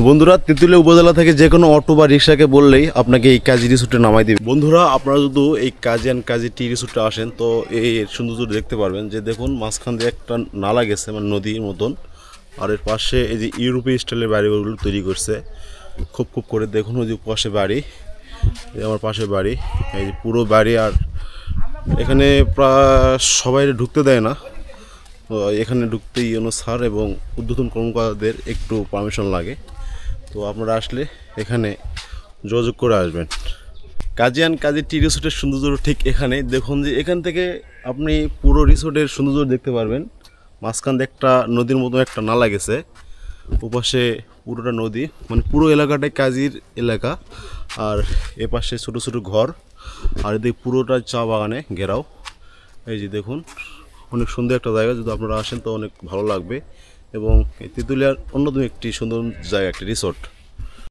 বন্ধুরা তেঁতুলিয়া উপজেলা থেকে যে কোনো অটো বা রিক্সাকে বললেই আপনাকে এই কাজী রিসোর্টে নামাই দিবে। বন্ধুরা আপনারা যদি এই কাজী অ্যান্ড কাজী টি রিসোর্টে আসেন তো এই সৌন্দর্য দেখতে পারবেন যে দেখুন মাঝখান দিয়ে একটা নালা গেছে মানে নদীর মতন, আর এর পাশে এই যে ইউরোপীয় স্টাইলের বাড়িগুলো তৈরি করছে খুব খুব করে। দেখুন ওই যে পাশে বাড়ি, আমার পাশে বাড়ি, এই যে পুরো বাড়ি। আর এখানে প্রায় সবাই ঢুকতে দেয় না, তো এখানে ঢুকতেই স্যার এবং ঊর্ধ্বতন কর্মকর্তাদের একটু পারমিশন লাগে। তো আপনারা আসলে এখানে যোগাযোগ করে আসবেন। কাজী অ্যান্ড কাজী টি রিসোর্টের সৌন্দর্য ঠিক এখানে দেখুন যে এখান থেকে আপনি পুরো রিসোর্টের সৌন্দর্য দেখতে পারবেন। মাঝখান দিয়ে একটা নদীর মতো একটা নালা গেছে, ওপাশে পুরোটা নদী, মানে পুরো এলাকাটাই কাজীর এলাকা। আর এপাশে ছোটো ছোটো ঘর, আর এদিকে পুরোটা চা বাগানে ঘেরাও। এই যে দেখুন অনেক সুন্দর একটা জায়গা, যদি আপনারা আসেন তো অনেক ভালো লাগবে। এবং তেঁতুলিয়ার অন্যতম একটি সুন্দর জায়গা, একটি রিসোর্ট।